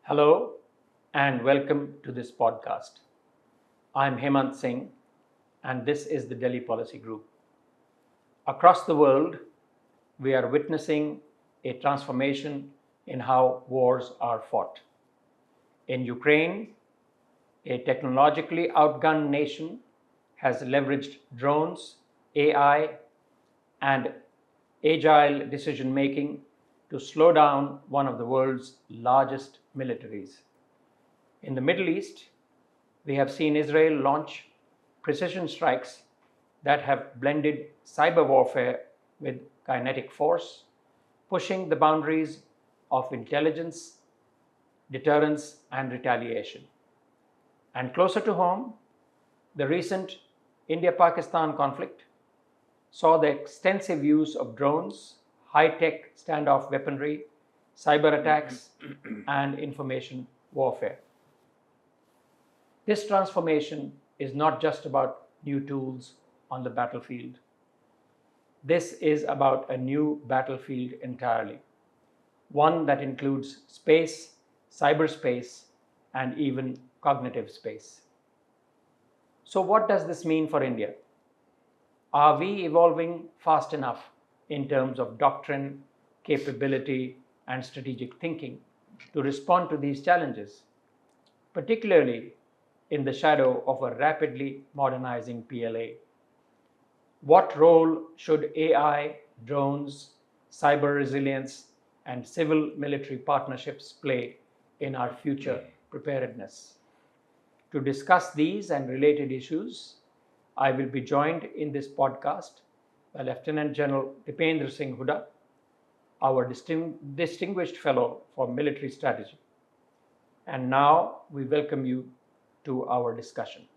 Hello and welcome to this podcast. I'm Hemant Singh and this is the Delhi Policy Group. Across the world, we are witnessing a transformation in how wars are fought. In Ukraine, a technologically outgunned nation has leveraged drones, AI, and agile decision making to slow down one of the world's largest militaries. In the Middle East, we have seen Israel launch precision strikes that have blended cyber warfare with kinetic force, pushing the boundaries of intelligence, deterrence, and retaliation. And closer to home, the recent India Pakistan conflict saw the extensive use of drones, high tech standoff weaponry, cyber attacks, and information warfare. This transformation is not just about new tools on the battlefield. This is about a new battlefield entirely, one that includes space, cyberspace, and even cognitive space. So, what does this mean for India? Are we evolving fast enough in terms of doctrine, capability, and strategic thinking to respond to these challenges, particularly in the shadow of a rapidly modernizing PLA? What role should AI, drones, cyber resilience, and civil military partnerships play in our future preparedness? To discuss these and related issues, I will be joined in this podcast by Lieutenant General Dipendra Singh Hooda, our distinguished fellow for military strategy. And now we welcome you to our discussion.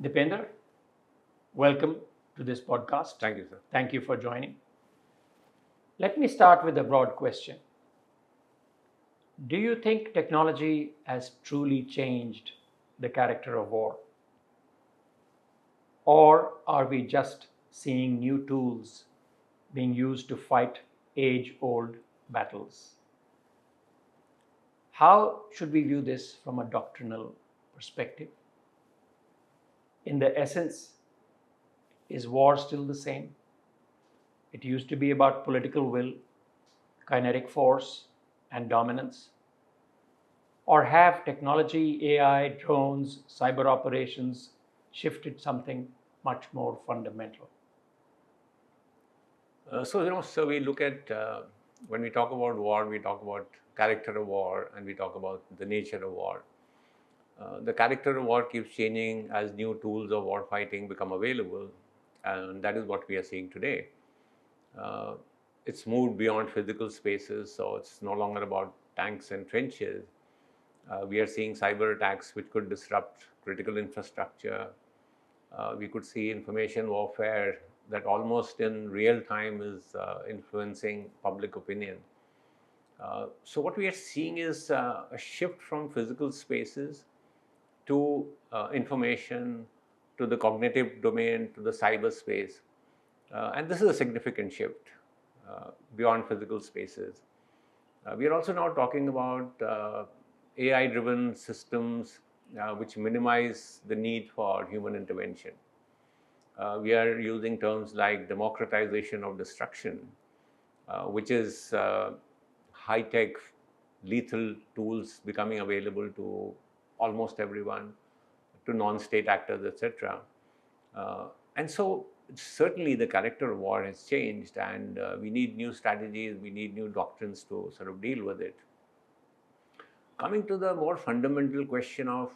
Dipendra, welcome to this podcast. Thank you, sir. Thank you for joining. Let me start with a broad question. Do you think technology has truly changed the character of war? Or are we just seeing new tools being used to fight age old battles? How should we view this from a doctrinal perspective? In the essence, is war still the same? It used to be about political will, kinetic force, and dominance. Or have technology, AI, drones, cyber operations shifted something much more fundamental? So we look at, when we talk about war, we talk about character of war and we talk about the nature of war. The character of war keeps changing as new tools of war fighting become available, and that is what we are seeing today. It's moved beyond physical spaces, so it's no longer about tanks and trenches. We are seeing cyber attacks which could disrupt critical infrastructure. We could see information warfare that almost in real time is influencing public opinion. So what we are seeing is a shift from physical spaces to information, to the cognitive domain, to the cyberspace. And this is a significant shift beyond physical spaces. We are also now talking about AI-driven systems which minimize the need for human intervention. We are using terms like democratization of destruction, which is high-tech, lethal tools becoming available to almost everyone, to non-state actors, etc. And so certainly the character of war has changed, and we need new strategies, we need new doctrines to sort of deal with it. Coming to the more fundamental question of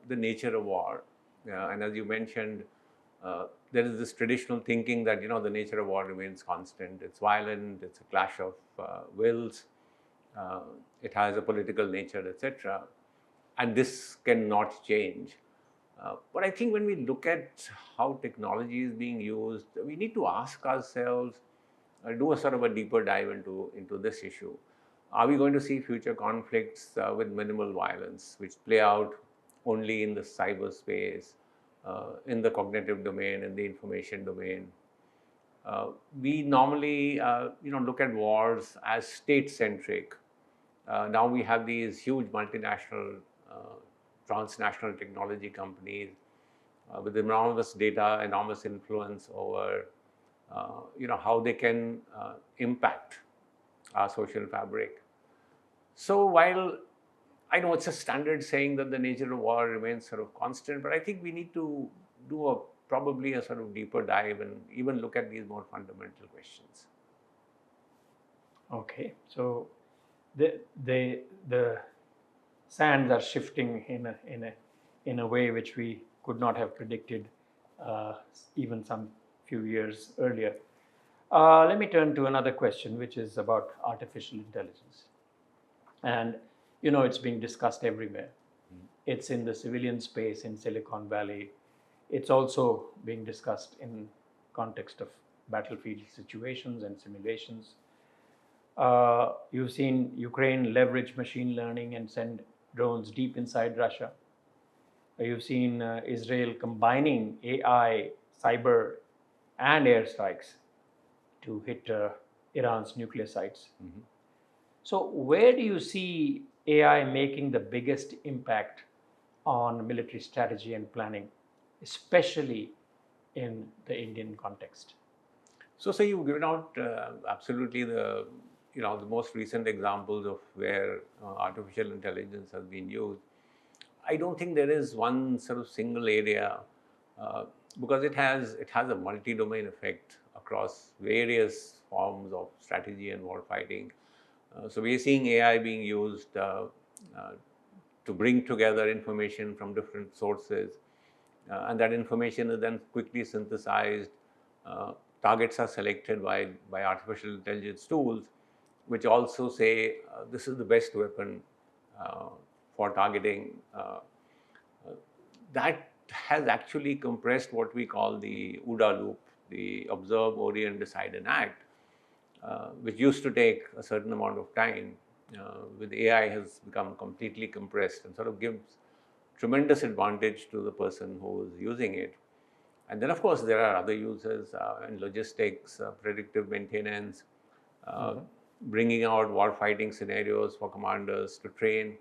the nature of war, and as you mentioned, there is this traditional thinking that the nature of war remains constant. It's violent, it's a clash of wills, it has a political nature, etc. And this cannot change. But I think when we look at how technology is being used, we need to ask ourselves, do a sort of a deeper dive into this issue. Are we going to see future conflicts with minimal violence, which play out only in the cyberspace, in the cognitive domain, in the information domain? We normally, look at wars as state-centric. Now we have these huge multinational, transnational technology companies with enormous data, enormous influence over, how they can impact our social fabric. So while I know it's a standard saying that the nature of war remains sort of constant, but I think we need to do probably a sort of deeper dive and even look at these more fundamental questions. Okay, so the sands are shifting in a way which we could not have predicted even some few years earlier. Let me turn to another question, which is about artificial intelligence. And it's being discussed everywhere. It's in the civilian space in Silicon Valley. It's also being discussed in context of battlefield situations and simulations. You've seen Ukraine leverage machine learning and send drones deep inside Russia. You've seen Israel combining AI, cyber, and airstrikes to hit Iran's nuclear sites. Mm-hmm. So where do you see AI making the biggest impact on military strategy and planning, especially in the Indian context? So you've given out absolutely the most recent examples of where artificial intelligence has been used. I don't think there is one sort of single area because it has a multi-domain effect across various forms of strategy and war fighting. So we are seeing AI being used to bring together information from different sources, and that information is then quickly synthesized. Targets are selected by artificial intelligence tools, which also say this is the best weapon for targeting. That has actually compressed what we call the Hooda loop, the observe, orient, decide, and act, which used to take a certain amount of time. With AI has become completely compressed and sort of gives tremendous advantage to the person who is using it. And then, of course, there are other uses in logistics, predictive maintenance, bringing out war-fighting scenarios for commanders to train.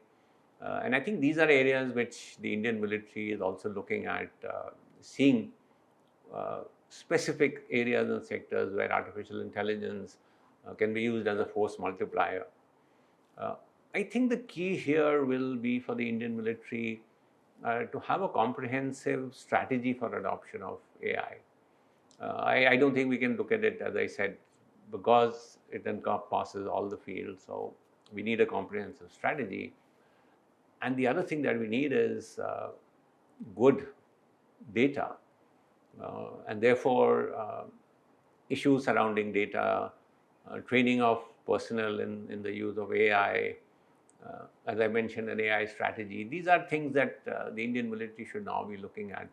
And I think these are areas which the Indian military is also looking at, seeing specific areas and sectors where artificial intelligence can be used as a force multiplier. I think the key here will be for the Indian military to have a comprehensive strategy for adoption of AI. I don't think we can look at it, as I said, because it encompasses all the fields. So we need a comprehensive strategy. And the other thing that we need is good data. And therefore, issues surrounding data, training of personnel in the use of AI, as I mentioned, an AI strategy. These are things that the Indian military should now be looking at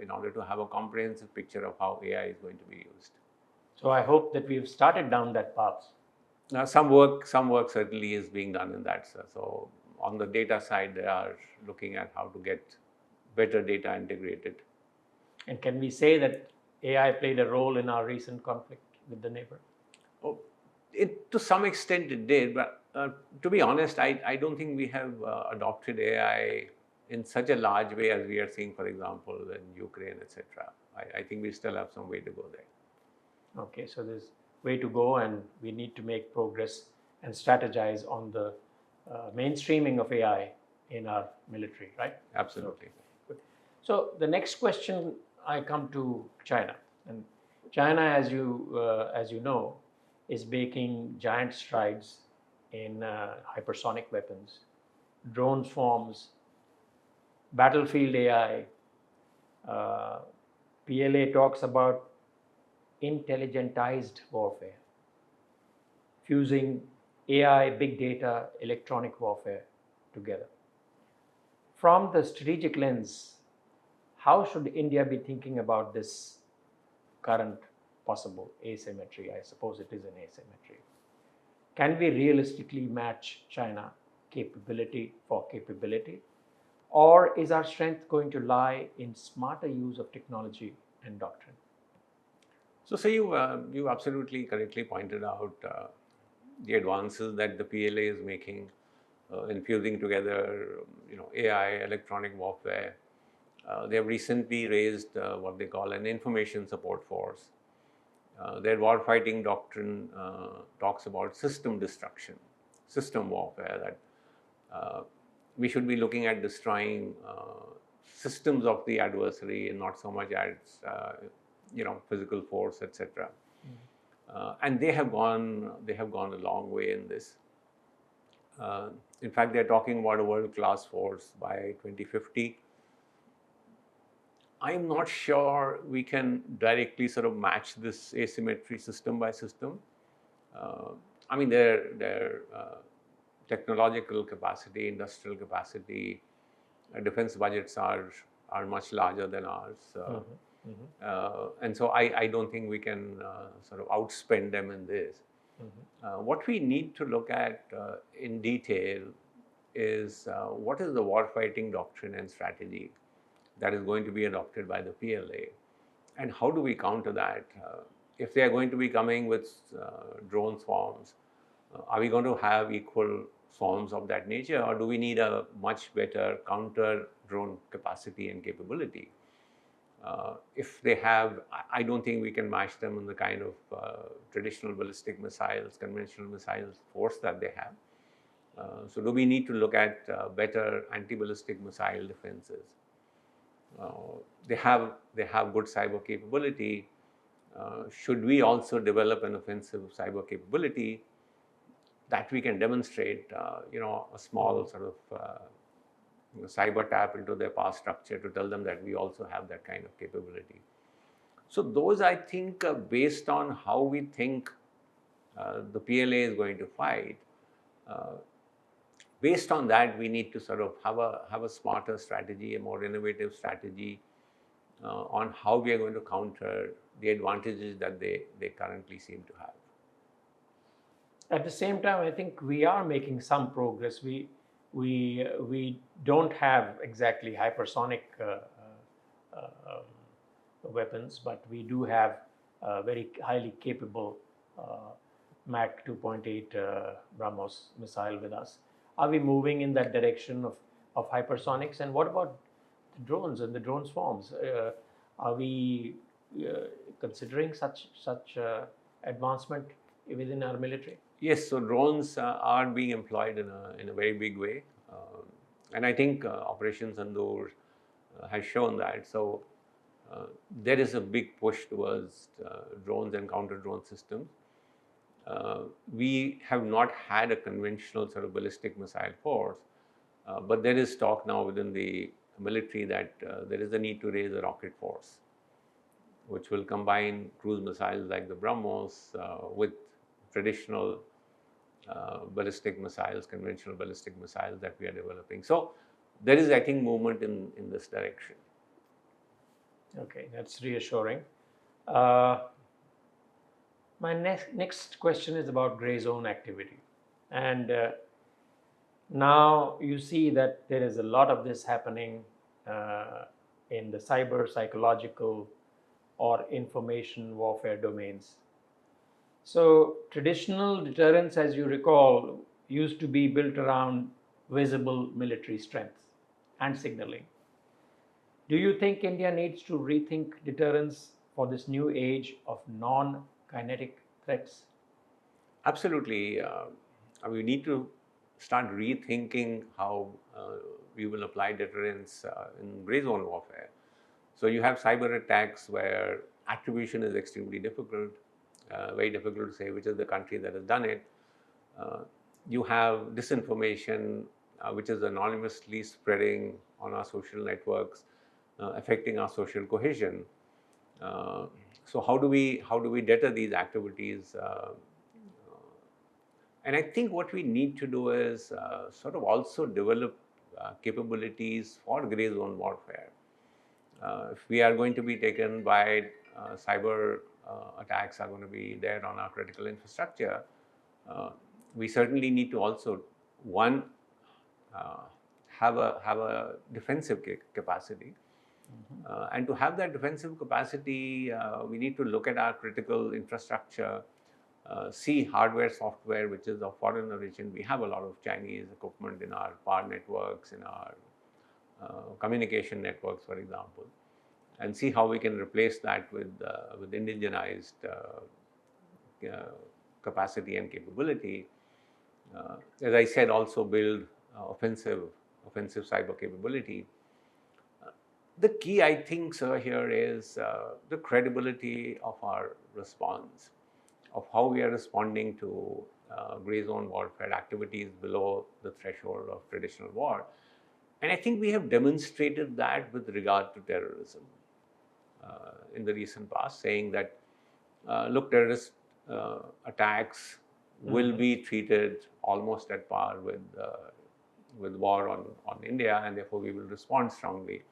in order to have a comprehensive picture of how AI is going to be used. So I hope that we've started down that path. Some work certainly is being done in that. So on the data side, they are looking at how to get better data integrated. And can we say that AI played a role in our recent conflict with the neighbor? Oh, to some extent it did, but to be honest, I don't think we have adopted AI in such a large way as we are seeing, for example, in Ukraine, etc. I think we still have some way to go there. Okay, so there's way to go, and we need to make progress and strategize on the mainstreaming of AI in our military, right? Absolutely. Okay, good. So the next question, I come to China, and China, as you know, is making giant strides in hypersonic weapons, drone swarms, battlefield AI. PLA talks about intelligentized warfare, fusing AI, big data, electronic warfare together. From the strategic lens, how should India be thinking about this current possible asymmetry? I suppose it is an asymmetry. can we realistically match China capability for capability? Or is our strength going to lie in smarter use of technology and doctrine? So, you absolutely correctly pointed out the advances that the PLA is making, infusing together, AI, electronic warfare. They have recently raised what they call an information support force. Their warfighting doctrine talks about system destruction, system warfare, that we should be looking at destroying systems of the adversary and not so much as physical force, etc. And they have gone a long way in this. In fact, they're talking about a world-class force by 2050. I'm not sure we can directly sort of match this asymmetry system by system. I mean, their technological capacity, industrial capacity, defense budgets are much larger than ours. And so I don't think we can sort of outspend them in this. What we need to look at in detail is what is the warfighting doctrine and strategy that is going to be adopted by the PLA, and how do we counter that? If they are going to be coming with drone swarms, are we going to have equal swarms of that nature, or do we need a much better counter drone capacity and capability? If they have, I don't think we can match them in the kind of traditional ballistic missiles, conventional missiles force that they have. So do we need to look at better anti-ballistic missile defenses? They have good cyber capability. Should we also develop an offensive cyber capability that we can demonstrate, a small sort of cyber tap into their power structure to tell them that we also have that kind of capability. So those, I think, based on how we think the PLA is going to fight, based on that, we need to sort of have a smarter strategy, a more innovative strategy on how we are going to counter the advantages that they currently seem to have. At the same time, I think we are making some progress. We don't have exactly hypersonic weapons, but we do have very highly capable Mach 2.8 BrahMos missile with us. Are we moving in that direction of hypersonics? And what about the drones and the drone swarms? Are we considering such advancement within our military? Yes, so drones are being employed in a very big way, and I think Operation Sindoor has shown that. So there is a big push towards drones and counter-drone systems. We have not had a conventional sort of ballistic missile force, but there is talk now within the military that there is a need to raise a rocket force, which will combine cruise missiles like the BrahMos with traditional ballistic missiles, conventional ballistic missiles that we are developing. So there is, I think, movement in this direction. Okay, that's reassuring. My next question is about gray zone activity. And now you see that there is a lot of this happening in the cyber, psychological, or information warfare domains. So traditional deterrence, as you recall, used to be built around visible military strength and signaling. Do you think India needs to rethink deterrence for this new age of non-kinetic threats? Absolutely. We need to start rethinking how we will apply deterrence in gray zone warfare. So you have cyber attacks where attribution is extremely difficult, very difficult to say which is the country that has done it. You have disinformation, which is anonymously spreading on our social networks, affecting our social cohesion. So how do we deter these activities? And I think what we need to do is sort of also develop capabilities for gray zone warfare. If we are going to be taken by cyber attacks are going to be there on our critical infrastructure, we certainly need to also, one, uh, have a defensive capacity. And to have that defensive capacity, we need to look at our critical infrastructure, see hardware, software, which is of foreign origin. We have a lot of Chinese equipment in our power networks, in our communication networks, for example, and see how we can replace that with indigenized capacity and capability. As I said, also build offensive cyber capability. The key, I think, sir, here is the credibility of our response, of how we are responding to gray zone warfare activities below the threshold of traditional war. And I think we have demonstrated that with regard to terrorism in the recent past, saying that, look, terrorist attacks will be treated almost at par with war on India, and therefore we will respond strongly.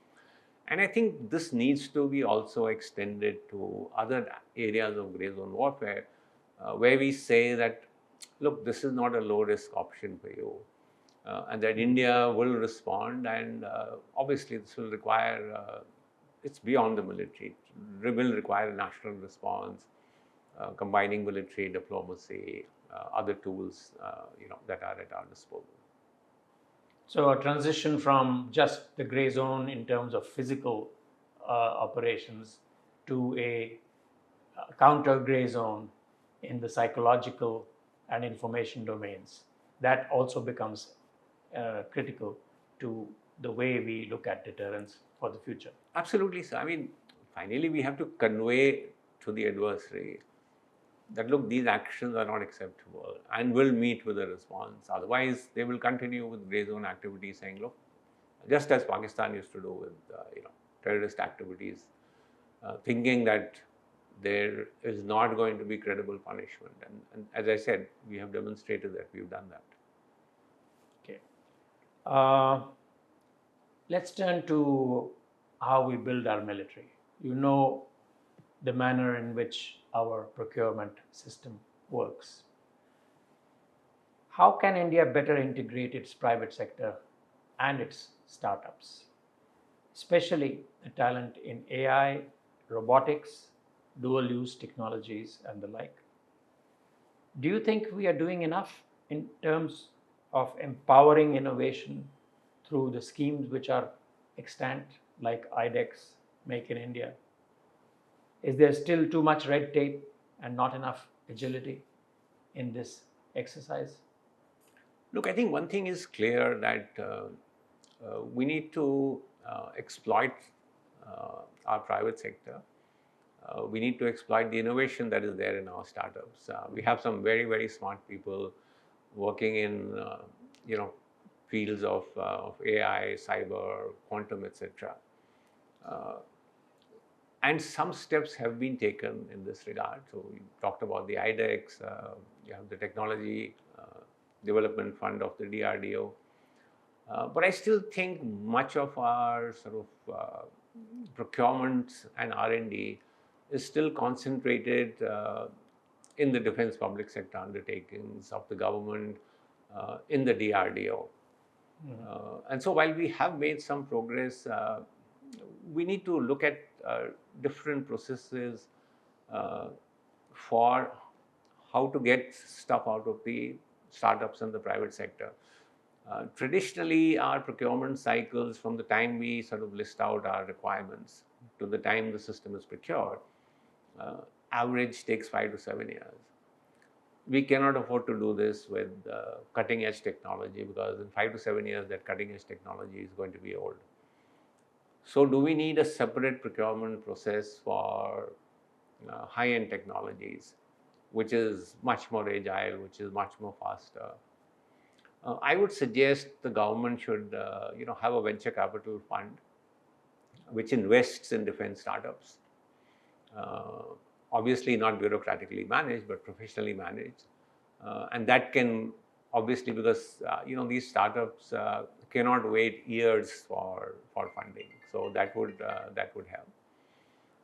And I think this needs to be also extended to other areas of grey zone warfare, where we say that, look, this is not a low risk option for you, and that India will respond. And obviously, this will require, it's beyond the military, it will require a national response, combining military, diplomacy, other tools, that are at our disposal. So a transition from just the gray zone in terms of physical operations to a counter gray zone in the psychological and information domains. That also becomes critical to the way we look at deterrence for the future. Absolutely, sir. I mean, finally, we have to convey to the adversary that, look, these actions are not acceptable and will meet with a response. Otherwise, they will continue with grey zone activities, saying, look, just as Pakistan used to do with terrorist activities, thinking that there is not going to be credible punishment. And as I said, we have demonstrated that we've done that. Okay. Let's turn to how we build our military. You know the manner in which our procurement system works. How can India better integrate its private sector and its startups, especially the talent in AI, robotics, dual use technologies, and the like? Do you think we are doing enough in terms of empowering innovation through the schemes which are extant, like IDEX, Make in India? Is there still too much red tape and not enough agility in this exercise? Look, I think one thing is clear, that we need to exploit our private sector. We need to exploit the innovation that is there in our startups. We have some very, very smart people working in fields of AI, cyber, quantum, etc. And some steps have been taken in this regard. So we talked about the IDEX, you have the Technology Development Fund of the DRDO. But I still think much of our sort of procurement and R&D is still concentrated in the defense public sector undertakings of the government, in the DRDO. And so while we have made some progress, we need to look at different processes for how to get stuff out of the startups and the private sector. Traditionally, our procurement cycles, from the time we sort of list out our requirements to the time the system is procured, average takes 5 to 7 years. We cannot afford to do this with cutting edge technology, because in 5 to 7 years, that cutting edge technology is going to be old. So do we need a separate procurement process for high-end technologies, which is much more agile, which is much more faster? I would suggest the government should have a venture capital fund which invests in defense startups. Obviously not bureaucratically managed, but professionally managed. And that can, obviously, because these startups cannot wait years for funding. So that would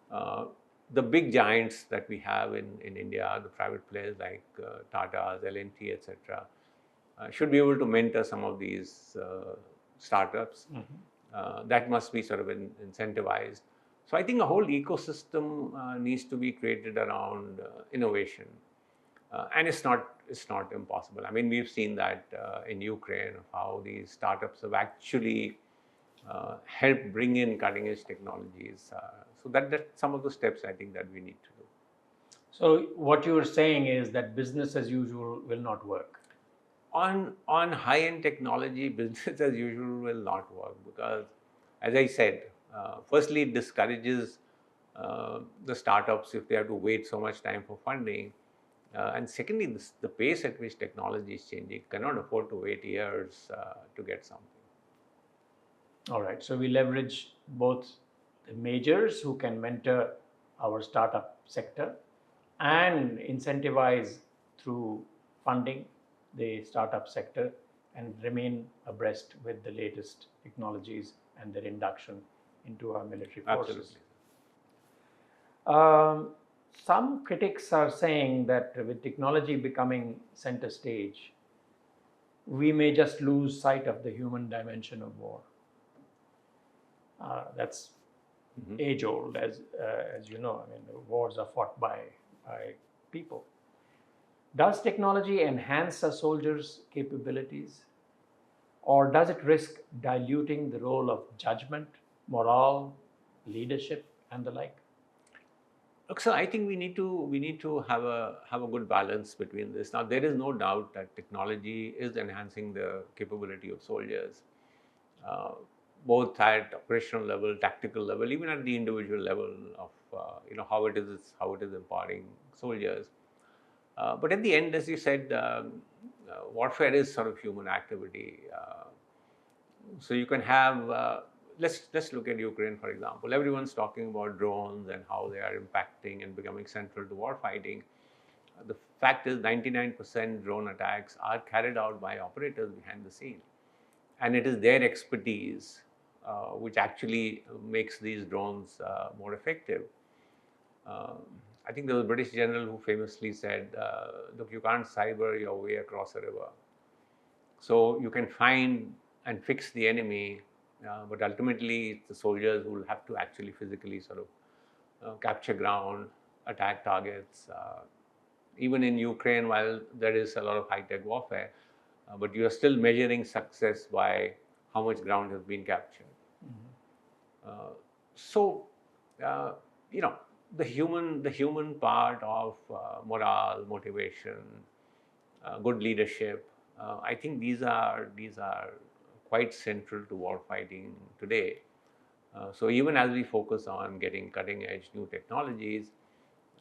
help. the big giants that we have in India, the private players like Tata's, L&T, etc., should be able to mentor some of these startups. That must be sort of incentivized. So I think a whole ecosystem needs to be created around innovation, and it's not impossible. I mean, we've seen that in Ukraine, of how these startups have actually helped bring in cutting edge technologies. So that's some of the steps I think that we need to do. So what you are saying is that business as usual will not work. On high-end technology, business as usual will not work because, as I said, firstly, it discourages the startups if they have to wait so much time for funding. And secondly, the pace at which technology is changing, cannot afford to wait years to get something. All right. So we leverage both the majors who can mentor our startup sector and incentivize through funding the startup sector and remain abreast with the latest technologies and their induction into our military forces. Absolutely. Some critics are saying that with technology becoming center stage, we may just lose sight of the human dimension of war. That's age old, as you know. I mean, wars are fought by people. Does technology enhance a soldier's capabilities, or does it risk diluting the role of judgment, morale, leadership, and the like? Look, so I think we need to have a good balance between this. Now, there is no doubt that technology is enhancing the capability of soldiers, both at operational level, tactical level, even at the individual level of how it is empowering soldiers. But at the end, as you said, warfare is sort of human activity. So you can have, let's look at Ukraine, for example. Everyone's talking about drones and how they are impacting and becoming central to war fighting. The fact is 99% drone attacks are carried out by operators behind the scene. And it is their expertise which actually makes these drones more effective. I think there was a British general who famously said, look, you can't cyber your way across a river. So you can find and fix the enemy, but ultimately it's the soldiers who will have to actually physically sort of capture ground, attack targets. Even in Ukraine, while there is a lot of high-tech warfare, but you are still measuring success by how much ground has been captured. So, the human part of morale, motivation, good leadership, I think these are quite central to war fighting today. So even as we focus on getting cutting edge new technologies,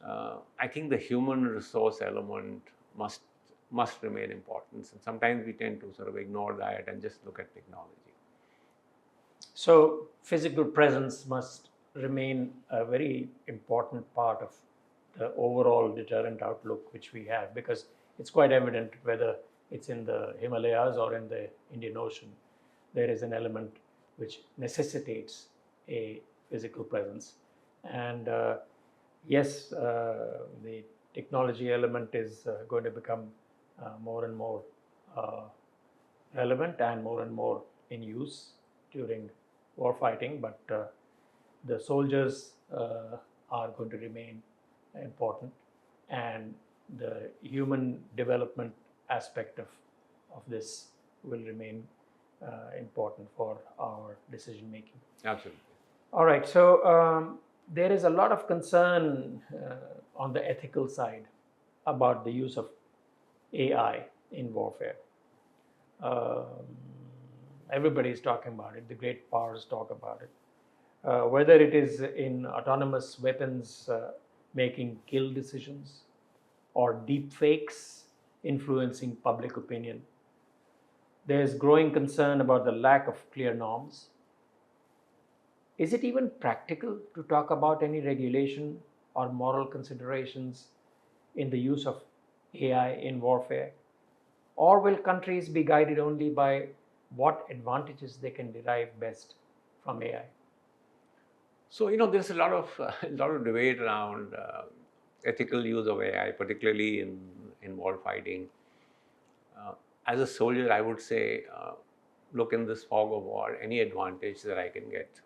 I think the human resource element must remain important. And sometimes we tend to sort of ignore that and just look at technology. So physical presence must remain a very important part of the overall deterrent outlook which we have, because it's quite evident whether it's in the Himalayas or in the Indian Ocean, there is an element which necessitates a physical presence. And yes, the technology element is going to become more and more relevant and more in use during war fighting, but the soldiers are going to remain important, and the human development aspect of this will remain important for our decision making. Absolutely. All right, so there is a lot of concern on the ethical side about the use of AI in warfare. Everybody is talking about it. The great powers talk about it. Whether it is in autonomous weapons making kill decisions, or deep fakes influencing public opinion, there is growing concern about the lack of clear norms. Is it even practical to talk about any regulation or moral considerations in the use of AI in warfare? Or will countries be guided only by what advantages they can derive best from AI? So, there's a lot of debate around ethical use of AI, particularly in war fighting. As a soldier, I would say, look, in this fog of war, any advantage that I can get,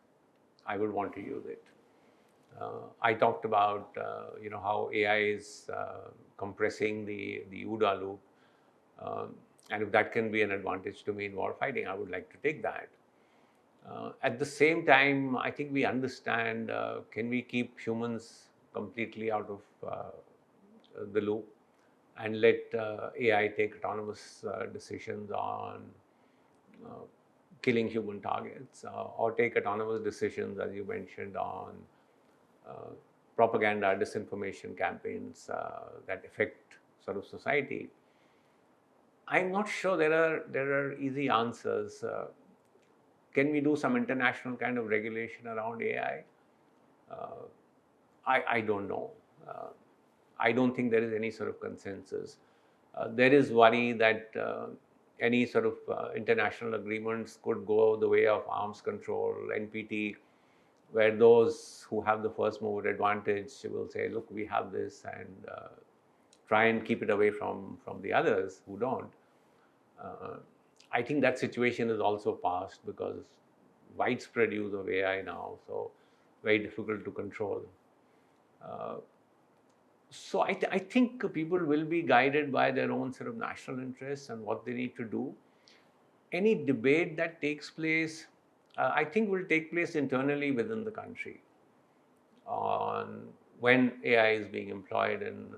I would want to use it. I talked about how AI is compressing the Hooda loop, and if that can be an advantage to me in war fighting, I would like to take that. At the same time, I think we understand, can we keep humans completely out of the loop and let AI take autonomous decisions on uh, killing human targets, or take autonomous decisions, as you mentioned, on uh, propaganda, disinformation campaigns that affect sort of society. I'm not sure there are easy answers. Can we do some international kind of regulation around AI? Uh, I don't know. Uh, I don't think there is any sort of consensus. There is worry that any sort of international agreements could go the way of arms control, NPT, where those who have the first mover advantage will say, look, we have this, and try and keep it away from the others who don't. Uh, I think that situation is also past because widespread use of AI now, so very difficult to control. Uh, so I think people will be guided by their own sort of national interests and what they need to do. Any debate that takes place, I think, will take place internally within the country on when AI is being employed in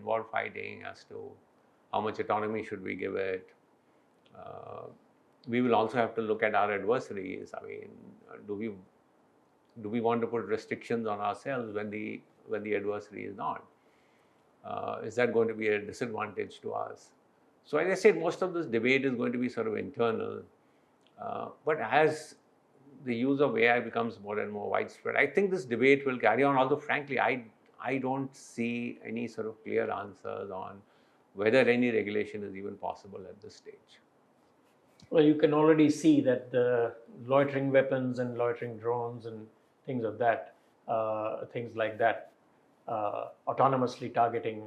war fighting, as to how much autonomy should we give it. Uh, we will also have to look at our adversaries. I mean, do we want to put restrictions on ourselves when the adversary is not? Is that going to be a disadvantage to us? So, as I said, most of this debate is going to be sort of internal. But as the use of AI becomes more and more widespread, I think this debate will carry on. Although, frankly, I don't see any sort of clear answers on whether any regulation is even possible at this stage. Well, you can already see that the loitering weapons and loitering drones and things of that, things like that, autonomously targeting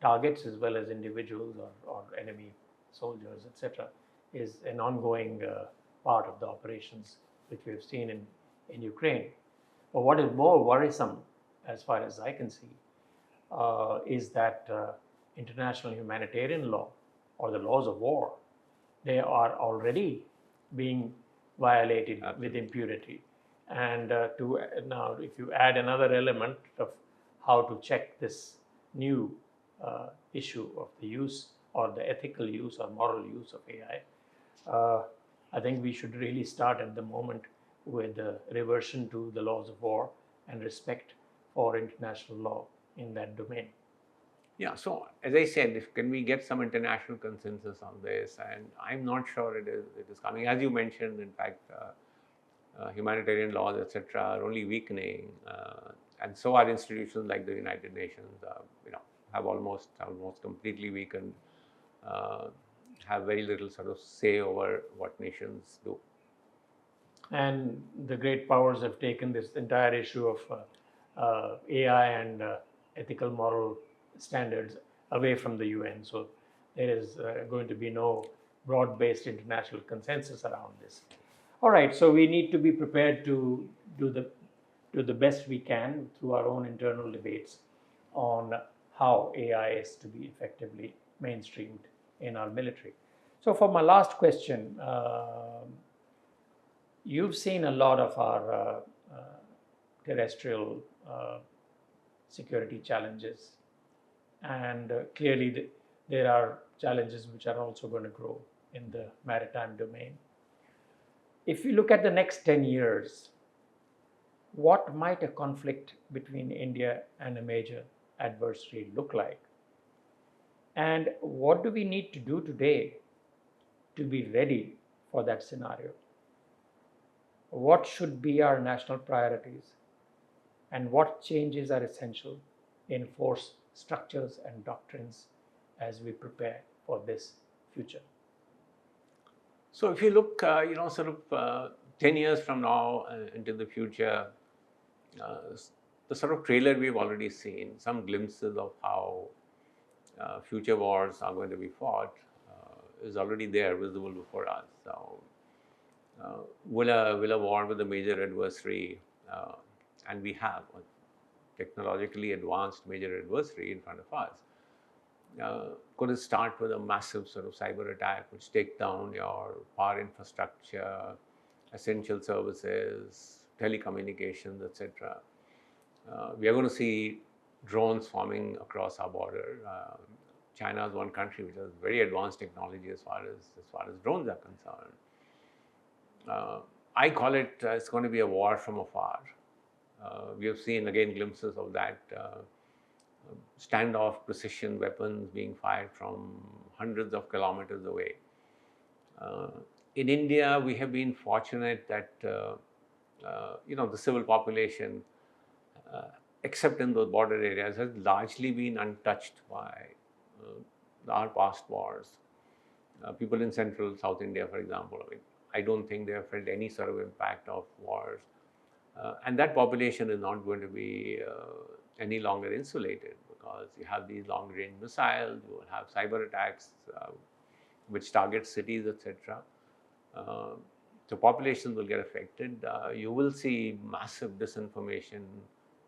targets as well as individuals or enemy soldiers, etc., is an ongoing part of the operations which we have seen in Ukraine. But what is more worrisome, as far as I can see, is that international humanitarian law or the laws of war, they are already being violated with impunity. And to now, if you add another element of how to check this new issue of the use or the ethical use or moral use of AI, I think we should really start at the moment with the reversion to the laws of war and respect for international law in that domain. Yeah, so as I said, can we get some international consensus on this? And I'm not sure it is coming. As you mentioned, in fact, humanitarian laws, etc., are only weakening, and so are institutions like the United Nations. Have almost completely weakened. Have very little sort of say over what nations do. And the great powers have taken this entire issue of AI and ethical moral standards away from the UN. So there is going to be no broad-based international consensus around this. All right, so we need to be prepared to do the best we can through our own internal debates on how AI is to be effectively mainstreamed in our military. So for my last question, you've seen a lot of our terrestrial security challenges, and clearly there are challenges which are also going to grow in the maritime domain. If you look at the next 10 years, what might a conflict between India and a major adversary look like? And what do we need to do today to be ready for that scenario? What should be our national priorities? And what changes are essential in force structures and doctrines as we prepare for this future? So if you look, sort of 10 years from now into the future, the sort of trailer we've already seen, some glimpses of how future wars are going to be fought, is already there, visible before us. So, will a war with a major adversary, and we have a technologically advanced major adversary in front of us, could it start with a massive sort of cyber attack which take down your power infrastructure, essential services, telecommunications, etc. We are going to see drones forming across our border. China is one country which has very advanced technology as far as drones are concerned. I call it it's going to be a war from afar. We have seen again glimpses of that. Standoff precision weapons being fired from hundreds of kilometers away. In India, we have been fortunate that the civil population, except in those border areas, has largely been untouched by our past wars. People in central South India, for example, I don't think they have felt any sort of impact of wars. And that population is not going to be any longer insulated, because you have these long-range missiles, you will have cyber attacks which target cities, etc. So populations will get affected. You will see massive disinformation,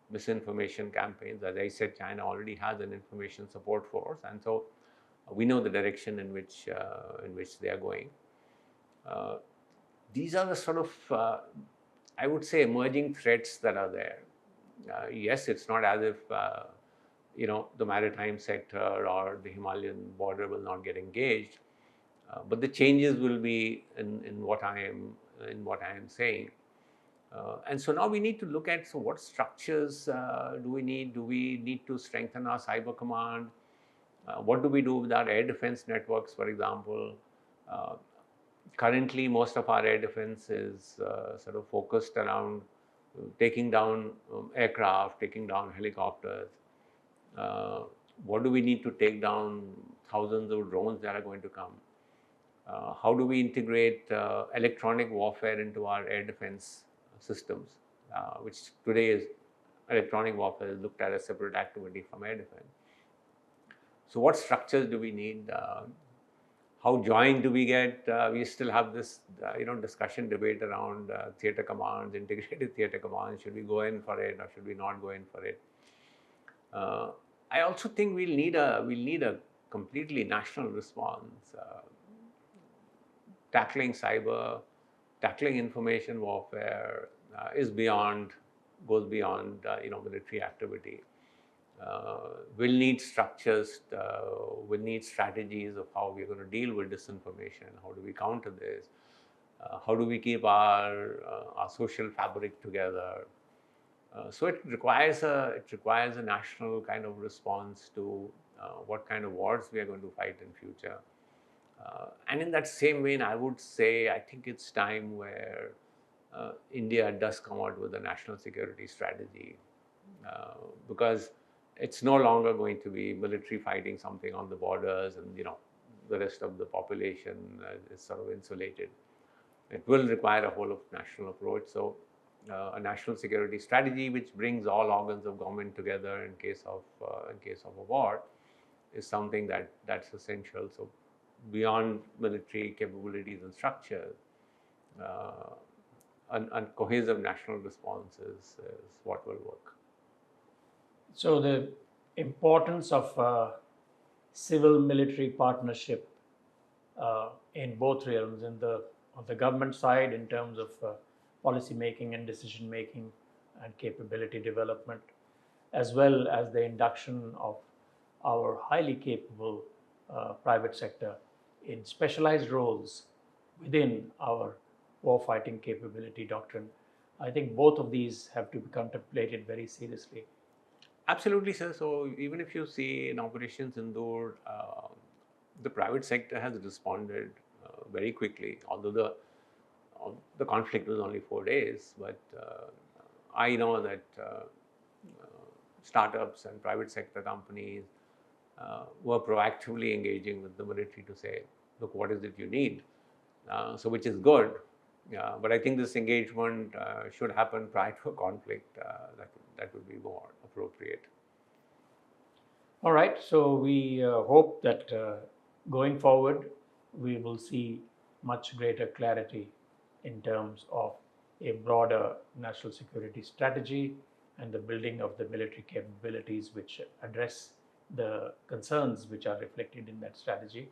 misinformation campaigns. As I said, China already has an information support force, and so we know the direction in which they are going. These are the sort of I would say emerging threats that are there. Yes, it's not as if the maritime sector or the Himalayan border will not get engaged, but the changes will be in what I am saying. And so now we need to look at, so what structures do we need? Do we need to strengthen our cyber command? What do we do with our air defense networks, for example? Currently, most of our air defense is sort of focused around taking down aircraft, taking down helicopters. What do we need to take down thousands of drones that are going to come? How do we integrate electronic warfare into our air defense systems, which today is electronic warfare is looked at as a separate activity from air defense. So what structures do we need? How joined do we get? We still have this discussion, debate around theatre commands, integrated theatre commands. Should we go in for it or should we not go in for it? I also think we'll need a completely national response. Tackling cyber, tackling information warfare goes beyond military activity. We'll need structures, we'll need strategies of how we're going to deal with disinformation. How do we counter this? How do we keep our social fabric together? So it requires a national kind of response to what kind of wars we are going to fight in future. And in that same vein, I would say I think it's time where India does come out with a national security strategy, because it's no longer going to be military fighting something on the borders and the rest of the population is sort of insulated. It will require a whole of national approach. So a national security strategy which brings all organs of government together in case of a war is something that's essential. So beyond military capabilities and structures, a cohesive national response is what will work. So the importance of civil-military partnership in both realms, on the government side in terms of policy making and decision making and capability development, as well as the induction of our highly capable private sector in specialized roles within our warfighting capability doctrine. I think both of these have to be contemplated very seriously. Absolutely, sir. So even if you see in Operation Sindoor, the private sector has responded very quickly, although the conflict was only 4 days. But I know that startups and private sector companies were proactively engaging with the military to say, look, what is it you need? So which is good. But I think this engagement should happen prior to a conflict. That would be more appropriate. All right, so we hope that going forward, we will see much greater clarity in terms of a broader national security strategy and the building of the military capabilities which address the concerns which are reflected in that strategy,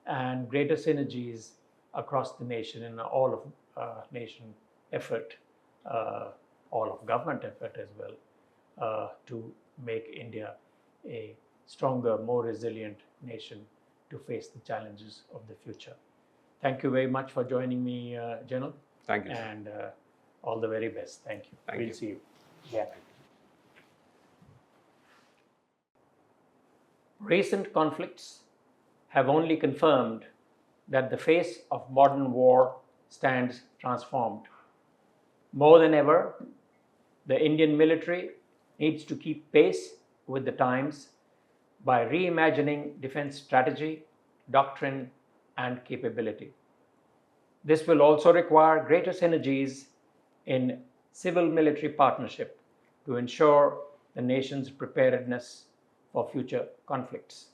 and greater synergies across the nation in all of nation effort, all of government effort as well, to make India a stronger, more resilient nation to face the challenges of the future. Thank you very much for joining me, General. Thank you. And all the very best. Thank you. Thank We'll you. see you. Yeah. Recent conflicts have only confirmed that the face of modern war stands transformed. More than ever, the Indian military needs to keep pace with the times by reimagining defense strategy, doctrine, and capability. This will also require greater synergies in civil-military partnership to ensure the nation's preparedness for future conflicts.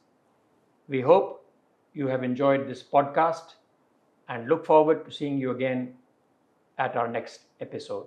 We hope you have enjoyed this podcast and look forward to seeing you again at our next episode.